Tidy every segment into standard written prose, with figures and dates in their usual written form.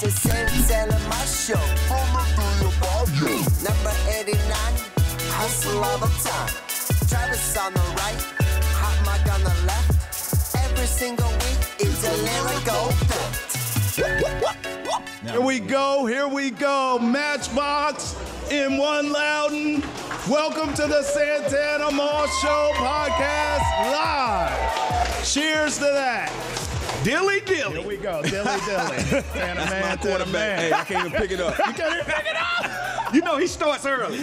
It's a Santana my show. Follow through your body. Number 89, hustle all the time. Travis on the right, hot mic on the left. Every single week, it's a lyrical fact. Here we go. Matchbox in One Loudoun. Welcome to the Santana Mall Show podcast live. Cheers to that. Dilly dilly. Here we go. Dilly dilly. Santa man, Santa man. Hey, I can't even pick it up. You can't even pick it up. You know he starts early.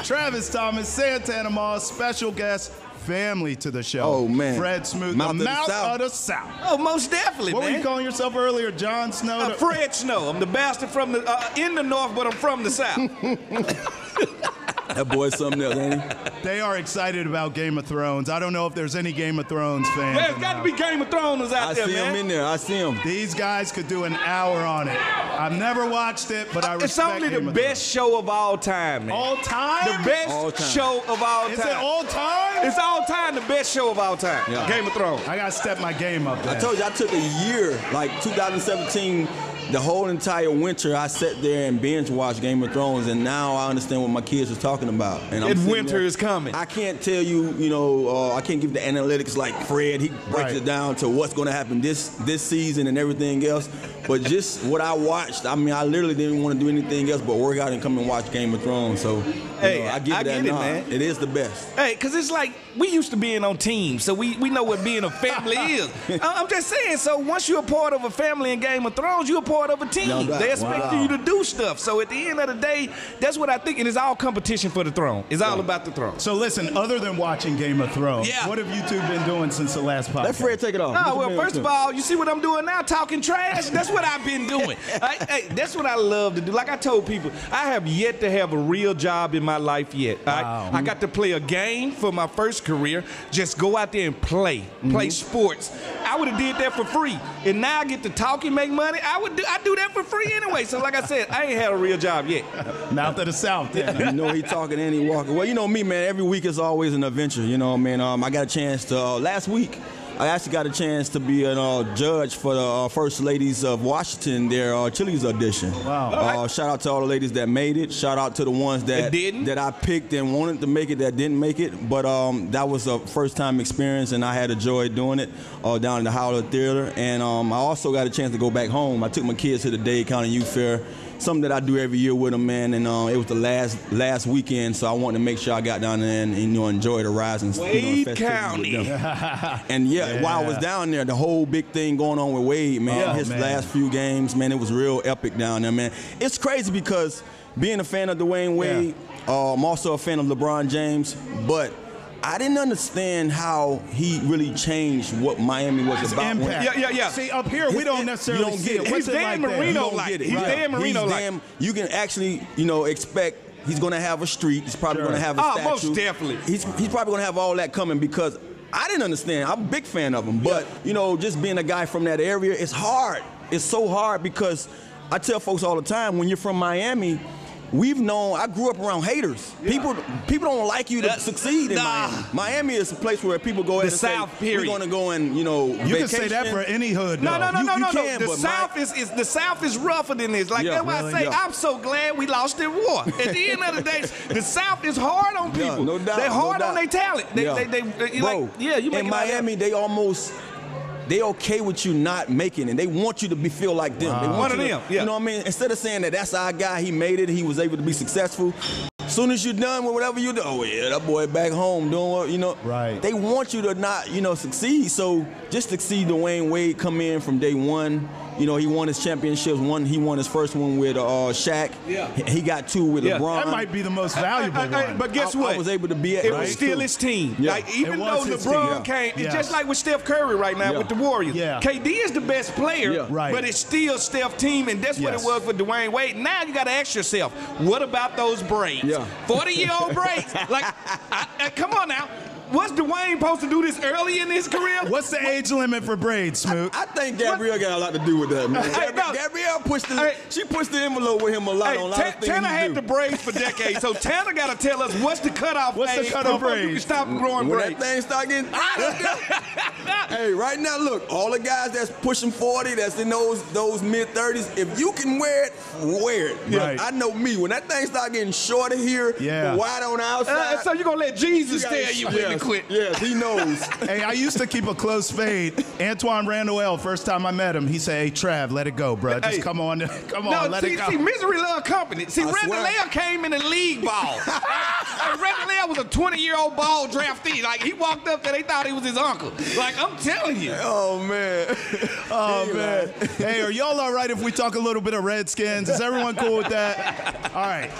Travis Thomas, Santana Mall, special guest, family to the show. Oh, man. Fred Smoot, Mouth the of the mouth South. of the South. Oh, most definitely, What man. were you calling yourself earlier, Jon Snow? Fred Snow. I'm the bastard from the in the north, but I'm from the south. That boy's something else, ain't he? They are excited about Game of Thrones. I don't know if there's any Game of Thrones fans. There's got to be Game of Thrones out I there, see man. him in there. I see him. These guys could do an hour on it. I've never watched it, but I respect It's only the Game of best show of all time, man. All time? The best All time. show of all time. Is it all time? It's all time the best show of all time. Yeah. Game of Thrones. I gotta step my game up there. I told you I took a year, like 2017, the whole entire winter. I sat there and binge watched Game of Thrones, and now I understand what my kids was talking about. And And sitting winter there. is coming. I can't tell you, I can't give the analytics like Fred. He breaks Right. it down to what's going to happen this season and everything else. But just what I watched, I mean, I literally didn't want to do anything else but work out and come and watch Game of Thrones. So, Hey, I give I it that get it, nod. man. It is the best. Hey, because it's like we used to being on teams, so we know what being a family is. I'm just saying, so once you're a part of a family in Game of Thrones, you're a part of a team. No doubt. They expect Wow. you to do stuff. So at the end of the day, that's what I think. And it's all competition for the throne. It's all about the throne. So listen, other than watching Game of Thrones, Yeah. what have you two been doing since the last podcast? Let Fred take it off. No, well, first of all, you see what I'm doing now, talking trash? That's what I've been doing. Hey, that's what I love to do. Like I told people, I have yet to have a real job in my life yet. Wow. I got to play a game for my first career. Just go out there and play sports. I would have did that for free, and now I get to talk and make money. I do that for free anyway. So like I said, I ain't had a real job yet. Mouth of the South. Then. You know he talking and he walking. Well, you know me, man. Every week is always an adventure. You know, man. I got a chance to last week. I actually got a chance to be a judge for the First Ladies of Washington, their Chili's audition. Wow. Shout out to all the ladies that made it. Shout out to the ones that didn't? that I picked and wanted to make it that didn't make it. But that was a first-time experience, and I had a joy doing it down in the Howler Theater. And I also got a chance to go back home. I took my kids to the Dade County Youth Fair. Something that I do every year with them, man, and it was the last weekend, so I wanted to make sure I got down there and enjoy the rise and Wade festivities County. with them. And while I was down there, the whole big thing going on with Wade, man, Oh, his man. last few games, man, it was real epic down there, man. It's crazy because being a fan of Dwayne Wade, I'm also a fan of LeBron James, but I didn't understand how he really changed what Miami was about. Impact. Yeah. See, up here, we don't necessarily you don't see get it. it. What's He's it Dan like there? Marino You don't like. get it. He's Right. Dan Marino like. You can actually, expect he's going to have a street. He's probably Sure. going to have a Oh, statue. most definitely. He's probably going to have all that coming because I didn't understand. I'm a big fan of him. But, just being a guy from that area, it's hard. It's so hard because I tell folks all the time, when you're from Miami, I grew up around haters. People don't like you to succeed in Miami. Miami is a place where people go ahead and South, say, period. we're going to go and, You can say that vacation. for any hood. No. though. You can, The but South the South is rougher than this. Like Yeah, that's why really, I say yeah. I'm so glad we lost in war. At the end of the day, the South is hard on Yeah, people. no doubt, They're no hard doubt. on their talent. They Bro, you make in it like Miami, they okay with you not making it. They want you to feel like them. They want One you of to- them, yeah. You know what I mean? Instead of saying that's our guy, he made it, he was able to be successful. As soon as you're done with whatever you do, oh yeah, that boy back home doing what, Right. They want you to not, succeed. So just to see Dwayne Wade come in from day one, he won his championships. He won his first one with Shaq. Yeah. He got two with Yeah. LeBron. That might be the most valuable one. But guess I what? was able to be at It right, was still too. his team. Yeah. Like even It though was his LeBron team, yeah. came, it's Yes. just like with Steph Curry right now Yeah. with the Warriors. Yeah. KD is the best player, Yeah. Right. but it's still Steph's team, and that's what it Yes. was for Dwayne Wade. Now you got to ask yourself, what about those braids? Yeah. 40-year-old braids. Like, come on now. What's Dwayne supposed to do this early in his career? What's the age limit for braids, Smoot? I think Gabrielle got a lot to do with that, man. Gabrielle pushed she pushed the envelope with him a lot on a lot of things. Tanner had the braids for decades, so Tanner got to tell us what's the cutoff age before you can stop growing braids. When that thing start getting hey, right now, look, all the guys that's pushing 40, that's in those mid-30s, if you can wear it, wear it. Right. I know me. When that thing start getting shorter here, wide on the outside. So you're going to let Jesus tell you when to quit. Yes, he knows. Hey, I used to keep a close fade. Antoine Randall, first time I met him, he said, hey, Trav, let it go, bro. Just come on, let it go. See, misery love company. See, Randall came in the league ball. Randall was a 20-year-old ball draftee. Like, he walked up there, they thought he was his uncle. Like, I'm telling you. Oh, man. Man. Hey, are y'all all right if we talk a little bit of Redskins? Is everyone cool with that? All right.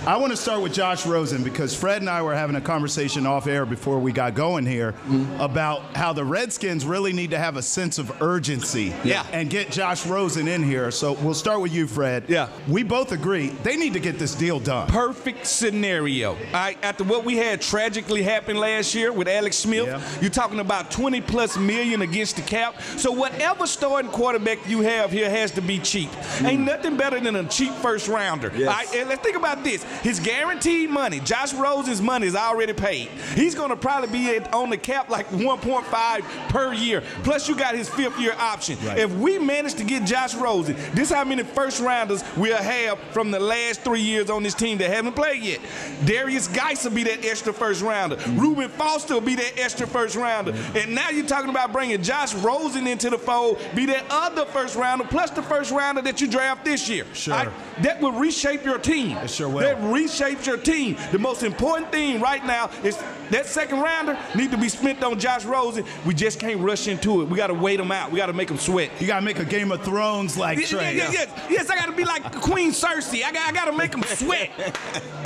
I want to start with Josh Rosen because Fred and I were having a conversation off air before we got going here about how the Redskins really need to have a sense of urgency and get Josh Rosen in here. So we'll start with you, Fred. Yeah. We both agree they need to get this deal done. Perfect scenario. After what we had tragically happen last year with Alex Smith, you're talking about $20+ million against the cap. So whatever starting quarterback you have here has to be cheap. Ain't nothing better than a cheap first rounder. Yes. All right? And let's think about this. His guaranteed money, Josh Rosen's money, is already paid. He's going to probably be on the cap like 1.5 per year. Plus, you got his 5th-year option. Right. If we manage to get Josh Rosen, this is how many first rounders we'll have from the last 3 years on this team that haven't played yet. Darius Geis will be that extra first rounder. Reuben Foster will be that extra first rounder. And now you're talking about bringing Josh Rosen into the fold, be that other first rounder, plus the first rounder that you draft this year. Sure. That will reshape your team. It sure will. That reshapes your team. The most important thing right now is that second rounder need to be spent on Josh Rosen. We just can't rush into it. We got to wait him out. We got to make him sweat. You got to make a Game of Thrones like Trey. Yes, I got to be like Queen Cersei. I got to make him sweat.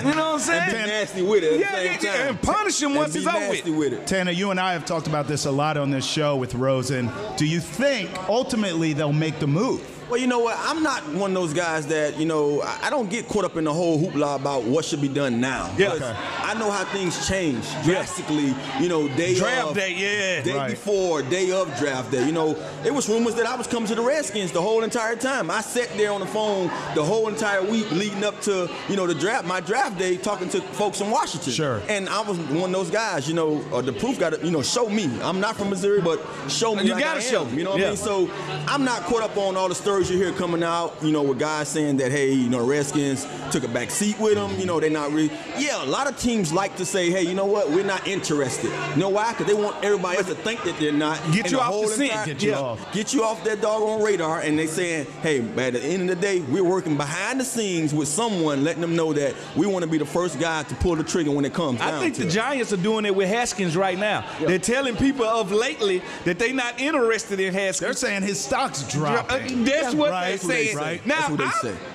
You know what I'm saying? And be nasty with it at the same time. And punish him once it's over with. Tanner, you and I have talked about this a lot on this show with Rosen. Do you think ultimately they'll make the move? Well, you know what? I'm not one of those guys that, I don't get caught up in the whole hoopla about what should be done now. Yeah. Okay. I know how things change drastically, day draft of, day, day before, day of draft day. It was rumors that I was coming to the Redskins the whole entire time. I sat there on the phone the whole entire week leading up to, the draft, my draft day, talking to folks in Washington. Sure. And I was one of those guys, the proof got to, show me. I'm not from Missouri, but show me. You got to show. You know what I mean? So I'm not caught up on all the stories you hear coming out, with guys saying that, hey, the Redskins took a back seat with them. They're not really. Yeah, a lot of teams like to say, hey, you know what? We're not interested. You know why? Because they want everybody else to think that they're not. Get you off the scent. Get you off that doggone radar. And they saying, hey, at the end of the day, we're working behind the scenes with someone, letting them know that we want to be the first guy to pull the trigger when it comes down. I think the Giants are doing it with Haskins right now. Yeah. They're telling people of lately that they're not interested in Haskins. They're saying his stock's dropping. That's what they're saying. Right. Now,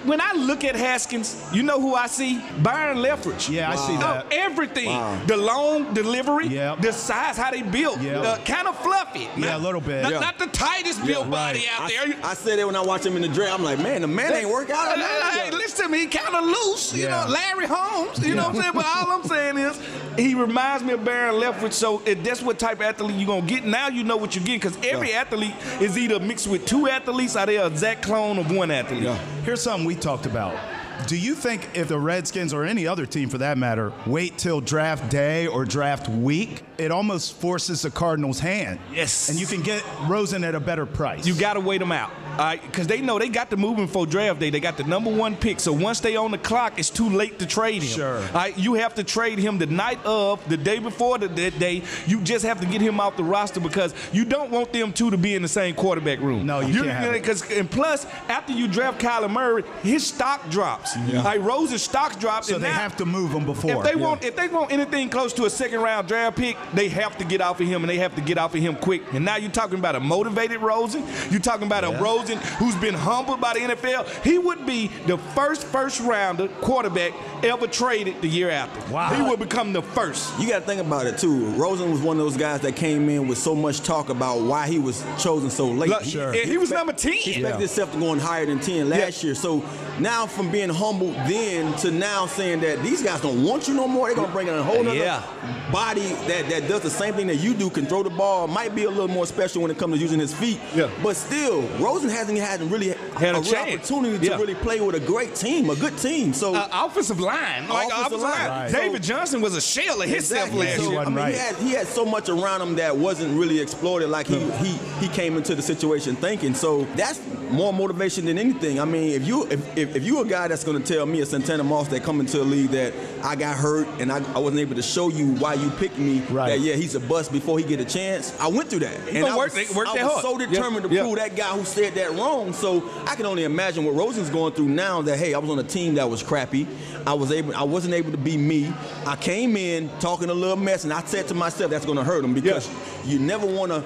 when I look at Haskins, you know who I see? Byron Leftwich. Yeah, I see that. Everything. Wow. The long delivery, the size, how they built, kind of fluffy. Yeah, a little bit. Not the tightest built body out there. I said that when I watched him in the draft. I'm like, man, the man ain't work out. Hey, listen to me, he kind of loose. Larry Holmes. You know what I'm saying? But all I'm saying is, he reminds me of Byron Leftwich. So that's what type of athlete you're gonna get. Now you know what you're getting, because every athlete is either mixed with two athletes or they're a exact clone of one athlete. Here's something we talked about. Do you think if the Redskins or any other team for that matter wait till draft day or draft week, it almost forces the Cardinals' hand? Yes. And you can get Rosen at a better price. You got to wait them out. Because they know they got to move him for draft day. They got the #1 pick. So once they on the clock, it's too late to trade him. Sure. You have to trade him the night of, the day before that day. You just have to get him off the roster because you don't want them two to be in the same quarterback room. No, you can't have it. And plus, after you draft Kyler Murray, his stock drops. Rosen's stock drops. So they have to move him before. If they want anything close to a second-round draft pick, they have to get off of him, and they have to get off of him quick. And now you're talking about a motivated Rosen. You're talking about a Rosen who's been humbled by the NFL. He would be the first-rounder quarterback ever traded the year after. Wow. He would become the first. You got to think about it, too. Rosen was one of those guys that came in with so much talk about why he was chosen so late. He was number 10. He expected himself to go higher than 10 last year. So now from being humbled then to now saying that these guys don't want you no more, they're going to bring in a whole other body that does the same thing that you do, can throw the ball, might be a little more special when it comes to using his feet. Yeah. But still, Rosen hasn't really had a real opportunity to really play with a great team, a good team. So offensive line. Like offensive line. Right. David Johnson was a shell of himself last year. I mean, he had so much around him that wasn't really exploited like he came into the situation thinking. So that's more motivation than anything. I mean, if you're a guy that's going to tell me, a Santana Moss that come into a league that I got hurt and I wasn't able to show you why you picked me, that he's a bust before he get a chance. I went through that. And I was so determined to prove that guy who said that wrong. So I can only imagine what Rosen's going through now that, hey, I was on a team that was crappy. I wasn't able to be me. I came in talking a little mess, and I said to myself, that's going to hurt him because you never want to,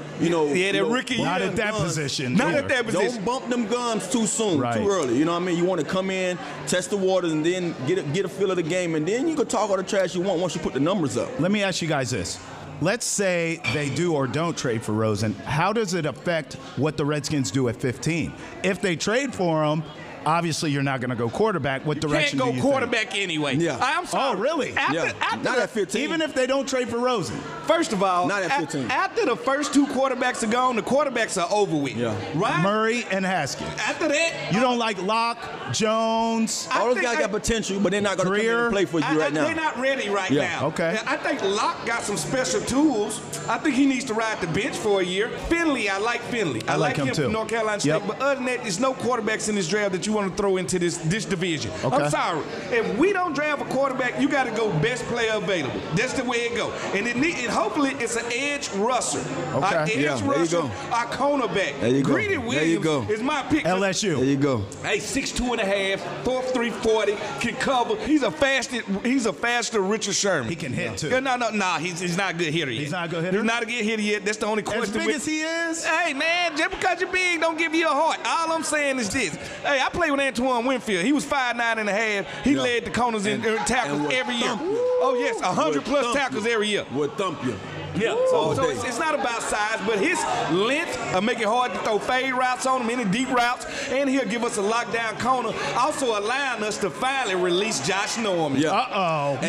Ricky, not at that position. Not at that position. Don't bump them guns too soon, too early. You know what I mean? You want to come in, test the waters, and then get a feel of the game, and then you can talk all the trash you want once you put the numbers up. Let me ask you guys this. Let's say they do or don't trade for Rosen. How does it affect what the Redskins do at 15? If they trade for him, obviously you're not going to go quarterback. What direction do you think? Can't go quarterback anyway. Yeah. I'm sorry. Oh, really? Not at 15. Even if they don't trade for Rosen. First of all, not at 15. After the first two quarterbacks are gone, the quarterbacks are over with. Yeah. Right? Murray and Haskins. After that, you don't like Locke, Jones. All those guys got potential, but they're not going to come in and play for you right now. They're not ready right now. Okay. I think Locke got some special tools. I think he needs to ride the bench for a year. Finley, I like Finley. I like him too. From North Carolina State. But other than that, there's no quarterbacks in this draft that you want to throw into this division. Okay. I'm sorry. If we don't draft a quarterback, you got to go best player available. That's the way it go. And hopefully it's an edge rusher. Okay. Edge rusher, our cornerback. There you go. Greedy Williams is my pick. LSU. There you go. Hey, 6'2.5", 4'3", 40, can cover. He's a faster Richard Sherman. He can hit too. No, he's not a good hitter yet. He's not a good hitter? He's not a good hitter yet. That's the only question. As big as he is? Hey, man, just because you're big don't give you a heart. All I'm saying is this. Hey, I played with Antoine Winfield. He was 5'9.5". He led the corners in tackles every year. Oh, yes, 100+ tackles every year. Would thump you. Yeah, so it's not about size, but his length will make it hard to throw fade routes on him, any deep routes, and he'll give us a lockdown corner, also allowing us to finally release Josh Norman. Yeah. Uh-oh.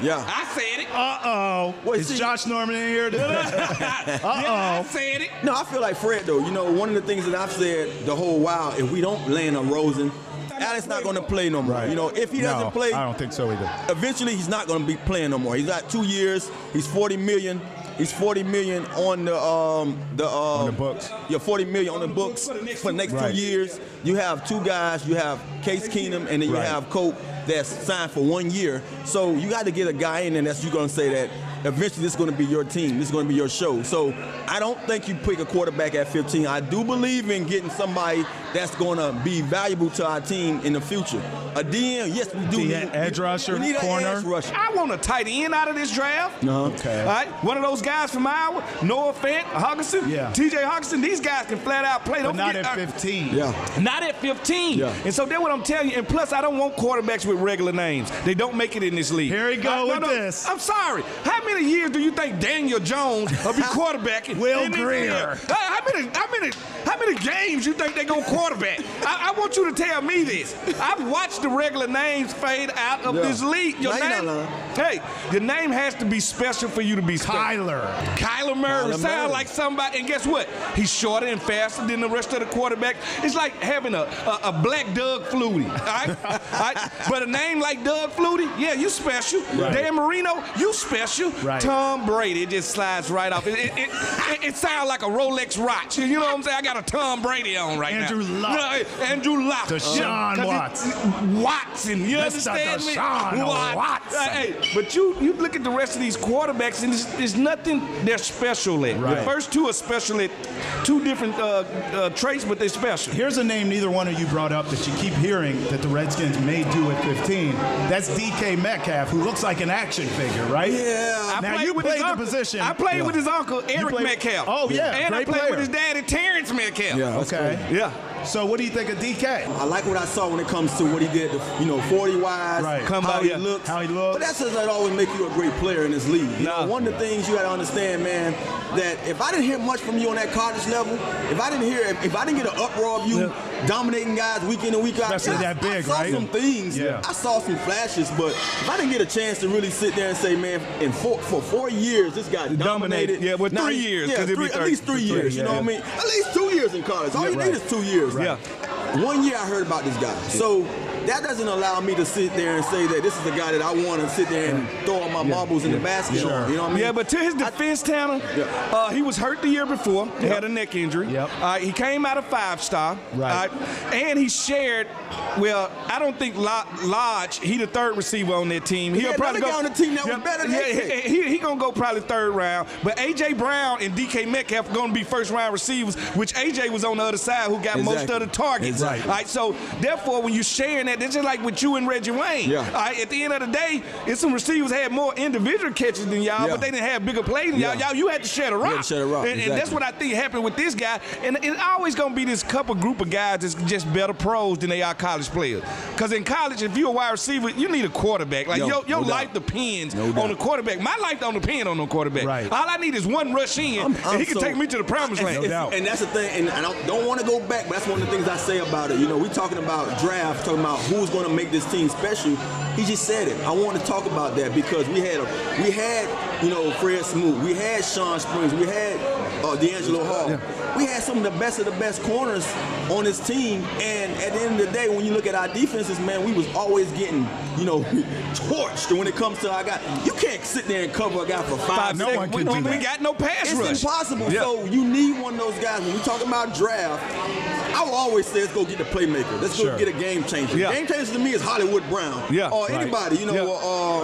Yeah. I said it. Uh-oh. Is Josh Norman in here today? Uh-oh. Yeah, I said it. No, I feel like Fred, though. You know, one of the things that I've said the whole while, if we don't land on Rosen, Allen's not going to play no more. Right. You know, if he doesn't play, I don't think so either. Eventually, he's not going to be playing no more. He's got 2 years. He's $40 million. He's $40 million on the books. Yeah, $40 million on the books for the next 2 years. You have two guys. You have Case Keenum, and then you have Cope that's signed for 1 year. So you got to get a guy in there that's you're going to say that eventually this is going to be your team. This is going to be your show. So I don't think you pick a quarterback at 15. I do believe in getting somebody that's going to be valuable to our team in the future. A DM, yes, we do. Need edge rusher, we need corner. An edge rusher. I want a tight end out of this draft. No. Okay. All right, one of those guys from Iowa, Noah Fant, Hugginson, T.J. Hugginson. These guys can flat out play. But not at 15. Not at 15. Yeah. And so that's what I'm telling you. And plus, I don't want quarterbacks with regular names. They don't make it in this league. Here we go with this. I'm sorry. How many years do you think Daniel Jones will be quarterbacking? Will Greer. How many games you think they're going to quarterback? I want you to tell me this. I've watched the regular names fade out of this league. Your name has to be special for you to be special. Kyler Murray. Sound like somebody. And guess what? He's shorter and faster than the rest of the quarterback. It's like having a black Doug Flutie. All right? But a name like Doug Flutie, yeah, you special. Right. Dan Marino, you special. Right. Tom Brady, it just slides right off. It sounds like a Rolex watch. You know what I'm saying? I got a Tom Brady on right Andrew now. Luck. Andrew Luck. Deshaun Watson. You understand me? Deshaun Watson. Hey, but you look at the rest of these quarterbacks, and there's nothing they're special at. Right. The first two are special at two different traits, but they're special. Here's a name neither one of you brought up that you keep hearing that the Redskins may do at 15. That's DK Metcalf, who looks like an action figure, right? Yeah. Now you played the position. I played with his uncle, Eric Metcalf. Oh, yeah. And Great I played player. with his daddy, Terrence Metcalf. Yeah. Okay. Yeah. So what do you think of DK? I like what I saw when it comes to what he did, 40-wise, Right. how he looks. How he looks. But that doesn't always make you a great player in this league. You know, one of the things you got to understand, man, that if I didn't hear much from you on that college level, if I didn't get an uproar of you dominating guys week in and week out, especially that big, I saw right? some things. Yeah. I saw some flashes, but if I didn't get a chance to really sit there and say, man, for 4 years, this guy dominated. Yeah, well, 3 years. Yeah, at least 3 years. You know what I mean? At least 2 years in college. All you need is 2 years. Right. Yeah. 1 year I heard about this guy. So that doesn't allow me to sit there and say that this is the guy that I want to sit there and throw all my marbles in the basket on. You know what I mean? Yeah, but to his defense, Tanner, he was hurt the year before. He had a neck injury. He came out of 5-star. Right. And he shared, well, I don't think Lodge, he the third receiver on that team. He'll probably go on the team that was better than he going to go probably third round. But A.J. Brown and D.K. Metcalf are going to be first-round receivers, which A.J. was on the other side who got most of the targets. Exactly. All right, so, therefore, when you're sharing that, it's just like with you and Reggie Wayne. Yeah. All right, at the end of the day, it's some receivers had more individual catches than y'all, but they didn't have bigger plays than y'all. Y'all, you had to share the rock. You had to share the rock, and that's what I think happened with this guy. And it's always going to be this group of guys that's just better pros than they are college players. Because in college, if you're a wide receiver, you need a quarterback. Like, your life depends on the quarterback. My life don't depend on no quarterback. Right. All I need is one rush in, and he can take me to the promised land. No doubt. And that's the thing, and I don't want to go back, but that's one of the things I say about it. You know, we talking about draft, talking about who's going to make this team special. He just said it. I want to talk about that because we had Fred Smoot, we had Sean Springs, we had D'Angelo Hall. We had some of the best corners on this team, and at the end of the day, when you look at our defenses, man, we was always getting, torched when it comes to our guy. You can't sit there and cover a guy for 5 No one seconds. can do that. We got no pass rush. It's impossible. So you need one of those guys. When we talk about draft, I will always say, let's go get the playmaker. Let's go get a game changer. Yeah. Game changer to me is Hollywood Brown. Yeah. Or anybody,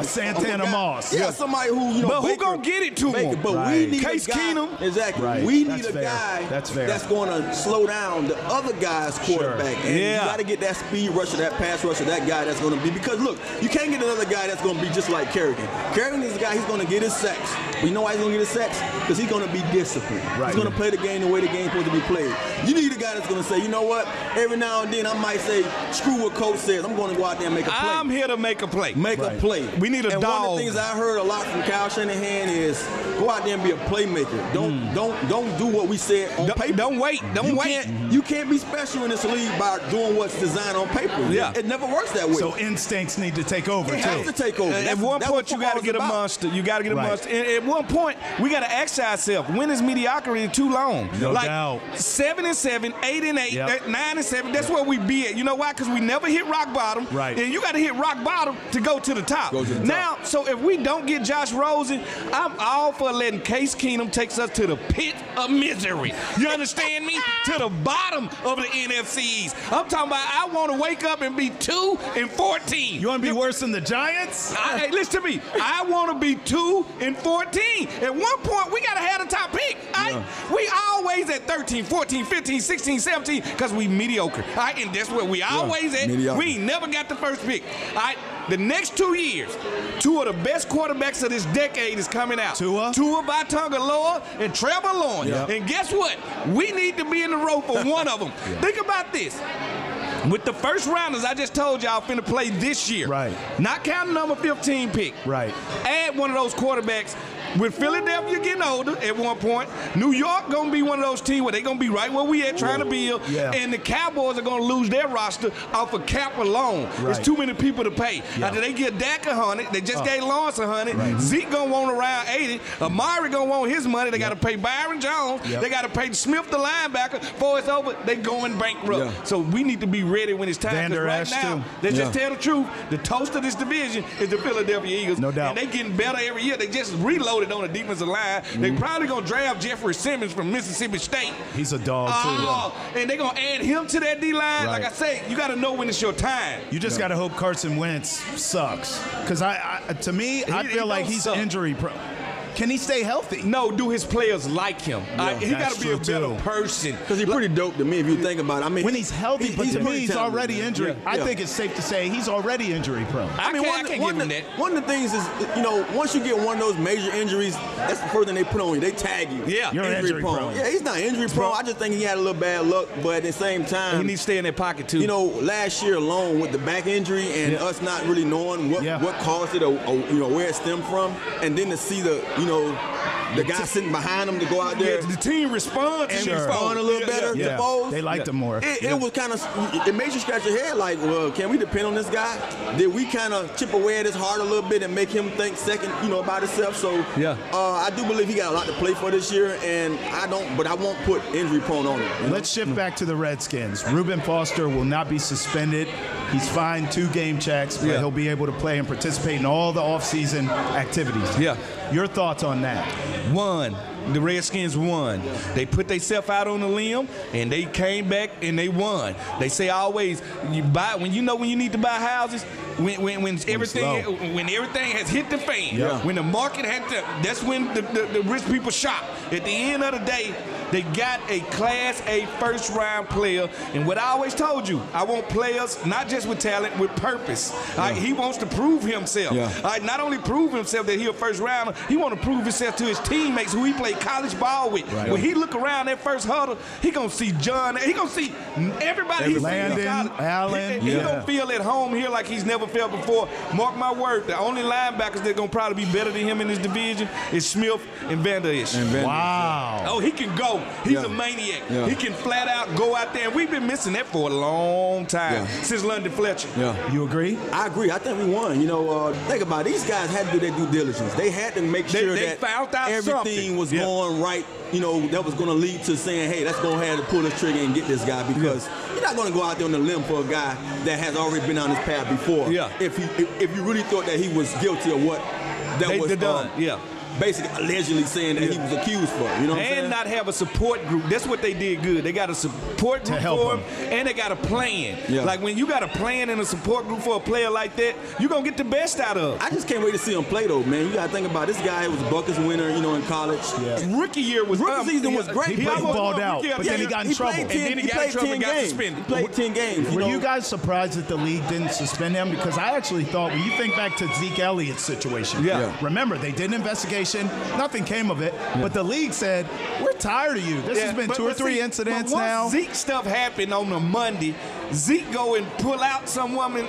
Santana Moss. Yeah, somebody who, But who gonna get it to him? But we need Case a guy. Keenum. Exactly. Right. We That's need a fair. guy That's fair. that's going to slow down the other guy's quarterback. And you got to get that speed rusher, that pass rusher, that guy that's going to be. Because, look, you can't get another guy that's going to be just like Kerrigan. Kerrigan is the guy, he's going to get his sacks. You know why he's going to get his sacks? Because he's going to be disciplined. Right. He's going to play the game the way the game's supposed to be played. You need a guy that's going to say, you know what? Every now and then I might say, screw what coach says. I'm going to go out there and make a play. I'm here to make a play. Make a play. We need a and dog. One of the things I heard a lot from Kyle Shanahan is go out there and be a playmaker. Don't do what we said on paper. Don't wait. You can't be special in this league by doing what's designed on paper. Yeah. It never works that way. So instincts need to take over, it too. has to take over. At one point, you got to get a monster. You got to get a monster. And at one point, we got to ask ourselves, when is mediocrity too long? No doubt. 7-7, 8-8, 9-7. That's where we be at. You know why? Because we never hit rock bottom. Right. And you got to hit rock bottom to go to the top. Now, so if we don't get Josh Rosen, I'm all for letting Case Keenum take us to the pit of misery. You understand me? To the bottom of the NFC East. I'm talking about I want to wake up and be 2-14. You want to be worse than the Giants? Hey, listen to me. I want to be 2-14. At one point, we got to have a top pick. We always at 13, 14, 15, 16, 17 because we mediocre. All right, and that's where we always at. Mediocre. We ain't never got the first pick. All right, the next 2 years, two of the best quarterbacks of this decade is coming out. Tua Tagovailoa and Trevor Lawrence. And guess what? We need to be in the row for one of them. Think about this. With the first rounders, I just told y'all finna play this year. Right. Not counting number 15 pick. Right. Add one of those quarterbacks. With Philadelphia getting older at one point, New York gonna be one of those teams where they gonna be right where we at trying to build, and the Cowboys are gonna lose their roster off of cap alone. There's too many people to pay. After they get Dak 100, they just gave Lawrence 100. Zeke gonna want around 80. Amari gonna want his money. They gotta pay Byron Jones. They gotta pay Smith the linebacker. Before it's over, they going bankrupt. So we need to be ready when it's time. Vander Right Esch now, too. let's just tell the truth. The toast of this division is the Philadelphia Eagles. No doubt. And they getting better every year. They just reloaded on the defensive line. They probably gonna draft Jeffrey Simmons from Mississippi State. He's a dog too. And they gonna add him to that D-line. Like I say, you gotta know when it's your time. You just gotta hope Carson Wentz sucks. Because to me, I feel like he's injury prone. can he stay healthy? No, do his players like him? He got to be a better person. Because he's pretty dope to me if you think about it. I mean, when he's healthy, but to me, he's already injured. Yeah. I think it's safe to say he's already injury prone. I can't give him that. One of the things is, once you get one of those major injuries, that's the first thing they put on you. They tag you. Yeah. You're injury prone. Yeah, he's not injury prone. I just think he had a little bad luck, but at the same time, he needs to stay in that pocket too. Last year alone with the back injury and us not really knowing what caused it or where it stemmed from, and then to see the guy sitting behind him to go out there. Yeah, the team responds and respond a little better. Yeah. To Foles. They liked him more. It was kind of, it made you scratch your head like, well, can we depend on this guy? Did we kind of chip away at his heart a little bit and make him think second, about himself? So I do believe he got a lot to play for this year, and I won't put injury prone on him. Let's shift back to the Redskins. Reuben Foster will not be suspended. He's fined 2 game checks, but he'll be able to play and participate in all the offseason activities. Yeah. Your thoughts on that? One, the Redskins won. They put themselves out on the limb, and they came back and they won. They say always, when you need to buy houses, when everything has hit the fan, when the market that's when the rich people shop. At the end of the day, they got a Class A first-round player, and what I always told you, I want players not just with talent, with purpose. He wants to prove himself. Not only prove himself that he's a first-rounder, he want to prove himself to his teammates who he played college ball with. Right. When he look around that first huddle, he gonna see John. He gonna see everybody. Landon, Allen. He gonna feel at home here like he's never felt before. Mark my word, the only linebackers that gonna probably be better than him in this division is Smith and Vander Esch. Wow. Oh, he can go. He's a maniac. Yeah. He can flat out go out there, and we've been missing that for a long time since London Fletcher. You agree? I agree. I think we won. Think about it. These guys had to do their due diligence. They had to make sure they that found out everything was going right. That was going to lead to saying, hey, let's go ahead and pull this trigger and get this guy, because you're not going to go out there on the limb for a guy that has already been on this path before. Yeah. If you really thought that he was guilty of what that was done. Basically allegedly saying that he was accused for. You know what I'm saying? And not have a support group. That's what they did good. They got a support group for him, and they got a plan. Like when you got a plan and a support group for a player like that, you're going to get the best out of him. I just can't wait to see him play, though, man. You got to think about it. This guy was a Buckets winner, in college. Rookie season was great. He balled out, but then he got in trouble. And then he got in trouble and got suspended. He played 10 games. Were you guys surprised that the league didn't suspend him? Because I actually thought, when you think back to Zeke Elliott's situation, remember, they did an investigation. Nothing came of it, but the league said, we're tired of you. This has been 2 or 3 incidents now. Zeke stuff happened on a Monday. Zeke go and pull out some woman,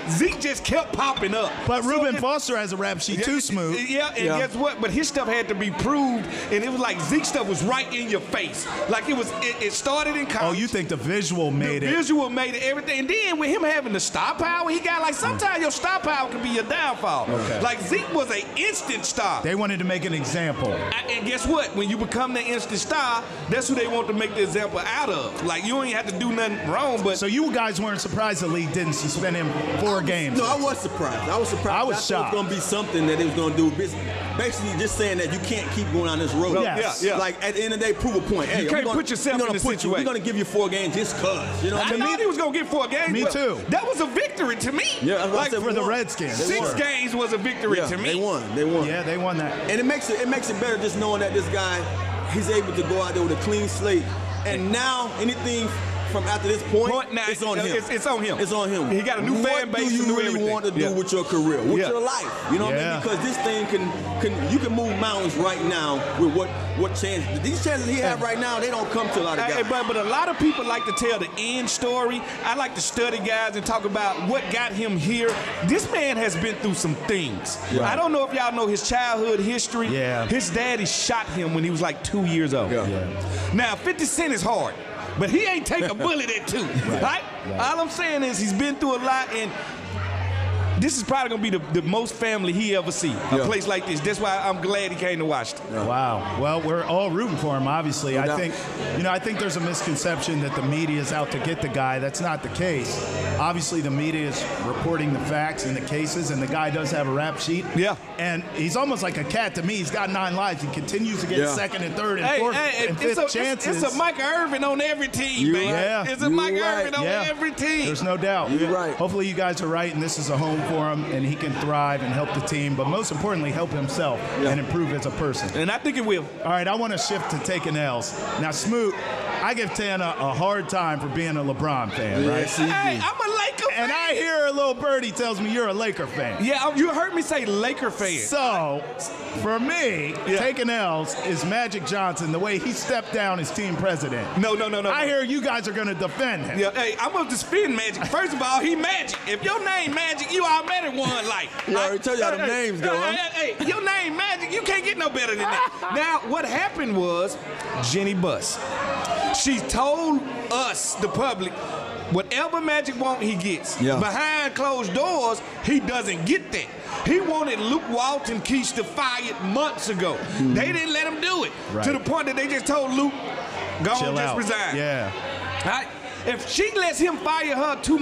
Zeke just kept popping up. But Reuben Foster has a rap sheet too, Smooth. Guess what? But his stuff had to be proved, and it was like Zeke stuff was right in your face. Like it started in college. Oh, you think the visual made it? The visual made it, everything. And then with him having the star power, he got sometimes your star power can be your downfall. Okay. Like Zeke was an instant star. They wanted to make an example. And guess what? When you become the instant star, that's who they want to make the example out of. Like, you ain't have to do nothing wrong, but... So you guys weren't surprised the league didn't suspend him 4 games? No, I was surprised. I was surprised. I was thought shocked. it was going to be something that they was going to do. Basically just saying that you can't keep going on this road. Yes. Like, at the end of the day, prove a point. Hey, you can't put yourself in this situation. We're going to give you 4 games just because. I thought he was going to get 4 games. Me too. That was a victory to me. Yeah, like for the Redskins. 6 games was a victory to me. They won. Yeah, they won that. And it makes it better just knowing that this guy, he's able to go out there with a clean slate. And now anything from after this point it's on him. It's on him. It's on him. He got a new fan base. What do you really want to do with your career, with your life? You know what I mean? Because this thing you can move mountains right now with what chances. These chances he have right now, they don't come to a lot of guys. But a lot of people like to tell the end story. I like to study guys and talk about what got him here. This man has been through some things. Right. I don't know if y'all know his childhood history. Yeah. His daddy shot him when he was like 2 years old. Now, 50 Cent is hard, but he ain't take a bullet at 2, right? All I'm saying is he's been through a lot, and this is probably going to be the most family he ever see, a place like this. That's why I'm glad he came to Washington. Wow. Well, we're all rooting for him, obviously. I think there's a misconception that the media is out to get the guy. That's not the case. Obviously, the media is reporting the facts and the cases, and the guy does have a rap sheet. Yeah. And he's almost like a cat to me. He's got 9 lives. He continues to get second and third and fourth and fifth chances. It's a Mike Irvin on every team, man. Yeah. It's a Mike Irvin on every team. There's no doubt. You're right. Hopefully you guys are right, and this is a home for him, and he can thrive and help the team, but most importantly, help himself and improve as a person. And I think it will. All right, I want to shift to taking L's. Now, Smoot, I give Tana a hard time for being a LeBron fan, right? Hey, I'm a Laker fan. And I hear a little birdie tells me you're a Laker fan. Yeah, you heard me say Laker fan. So, for me, taking L's is Magic Johnson, the way he stepped down as team president. No. I hear you guys are going to defend him. Yeah, hey, I'm going to defend Magic. First of all, he Magic. If your name Magic, you already won life. I already tell y'all the names, though. Hey, your name Magic, you can't get no better than that. Now, what happened was Jenny Buss. She told us, the public, whatever Magic wants, he gets. Yeah. Behind closed doors, he doesn't get that. He wanted Luke Walton Keisha fired months ago. They didn't let him do it. Right. To the point that they just told Luke, go on, just resign. Yeah. Right? If she lets him fire her 2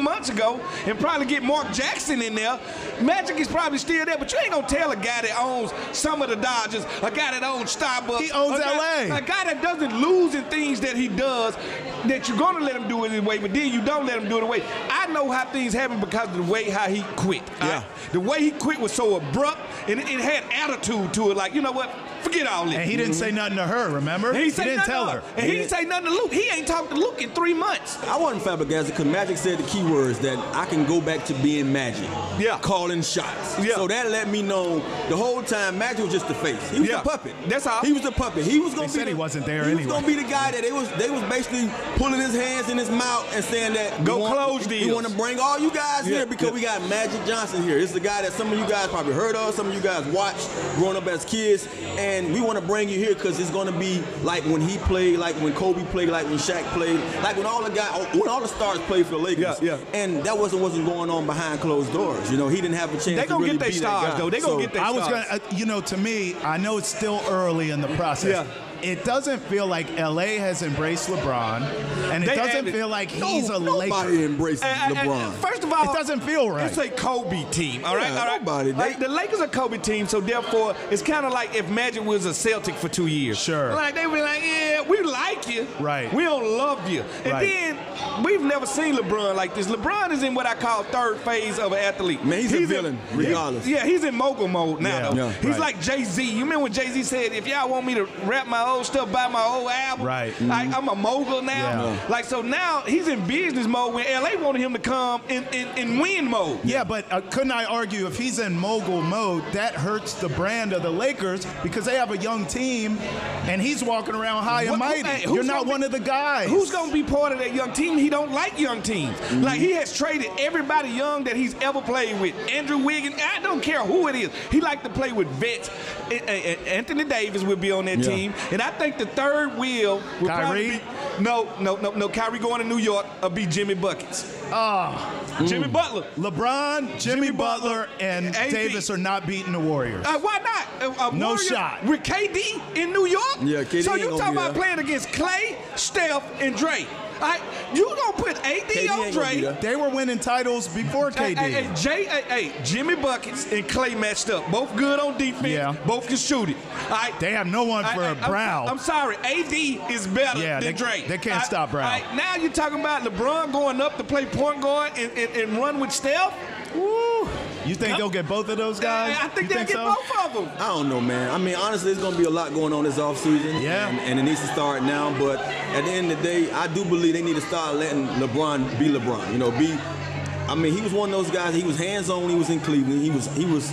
months ago and probably get Mark Jackson in there, Magic is probably still there. But you ain't gonna tell a guy that owns some of the Dodgers, a guy that owns Starbucks, he owns LA, a guy that doesn't lose in things that he does, that you're gonna let him do it his way, but then you don't let him do it away. I know how things happen because of the way how he quit. Yeah. The way he quit was so abrupt and it had attitude to it. Like, you know what? Forget all this. And he didn't say nothing to her, remember? He didn't tell her. And he didn't say nothing to Luke. He ain't talked to Luke in 3 months. I wasn't flabbergasted because Magic said the key words that I can go back to being Magic. Yeah. Calling shots. Yeah. So that let me know the whole time Magic was just the face. He was the puppet. That's all. He was the puppet. He was going to be. Said he wasn't there He anyway. was going to be the guy that they was basically pulling his hands in his mouth and saying that close deals. We want to bring all you guys here because we got Magic Johnson here. It's the guy that some of you guys probably heard of, some of you guys watched growing up as kids, and we want to bring you here because it's going to be like when he played, like when Kobe played, like when Shaq played, like when all the stars played for the Lakers. Yeah. And that wasn't going on behind closed doors. You know, he didn't have a chance. They gonna to really get their be stars that guy. though. They gonna get their stars. I was gonna, to me, I know it's still early in the process. Yeah. It doesn't feel like LA has embraced LeBron, and it doesn't feel like he's a Laker. Nobody embraces LeBron. First of all, it doesn't feel right. It's a Kobe team, all right? Yeah, All right? nobody. The Lakers are Kobe team, so therefore, it's kind of like if Magic was a Celtic for 2 years. Sure. Like, they be like, yeah, we like you. Right. We don't love you. And Right. then, we've never seen LeBron like this. LeBron is in what I call third phase of an athlete. Man, he's a villain, regardless. He's in mogul mode now, though. Yeah, He's right. like Jay-Z. You remember when Jay-Z said, if y'all want me to rap my old stuff, buy my old album? Right. Like, I'm a mogul now. Yeah. Like, so now he's in business mode when LA wanted him to come in win mode. Yeah, but couldn't I argue if he's in mogul mode, that hurts the brand of the Lakers because they have a young team and he's walking around high and mighty. You're not one of the guys. Who's going to be part of that young team? He don't like young teams. Like, he has traded everybody young that he's ever played with. Andrew Wiggins, I don't care who it is. He like to play with vets. Anthony Davis will be on that team. And I think the third wheel will Kyrie? probably be, no, Kyrie going to New York will be Jimmy Buckets. Jimmy Butler. LeBron, Jimmy Butler, and AD. Davis are not beating the Warriors. Why not? No Warriors shot. With KD in New York? Yeah, KD So ain't you gonna talking be about there. playing against Clay, Steph, and Dre. All right, you gonna put AD KD on ain't gonna be Dre. there. They were winning titles before KD. Jimmy Buckets and Clay matched up. Both good on defense. Yeah. Both can shoot it. All right. They have no one for Brown. I'm sorry. AD is better than Dre. They can't stop Brown. All right, now you're talking about LeBron going up to play point guard and run with Steph. Woo. You think they'll get both of those guys? I think You they'll get so? both of them. I don't know, man. I mean, honestly, there's going to be a lot going on this offseason. Yeah. And it needs to start now. But at the end of the day, I do believe they need to start letting LeBron be LeBron. You know, I mean, he was one of those guys. He was hands-on when he was in Cleveland. He was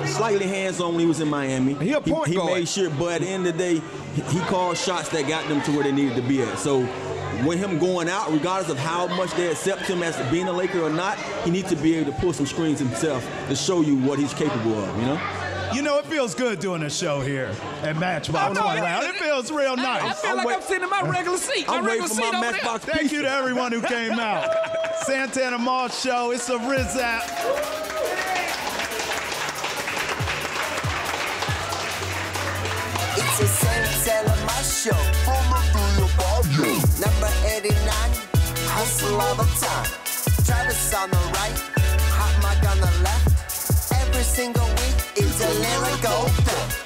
slightly hands-on when he was in Miami. He a point guard. He made sure, but at the end of the day, he called shots that got them to where they needed to be at. So when him going out, regardless of how much they accept him as being a Laker or not, he needs to be able to pull some screens himself to show you what he's capable of, you know? You know, it feels good doing a show here at Matchbox. It feels real nice. I feel like I'm sitting in my regular seat. I'm my waiting regular for seat my over Matchbox there. Thank you to everyone who came out. Santana Mall Show. It's a Rizap. It's a Santana my show. Number 89, hustle all the time. Travis on the right, hot mic on the left. Every single week, it's a lyrical thing.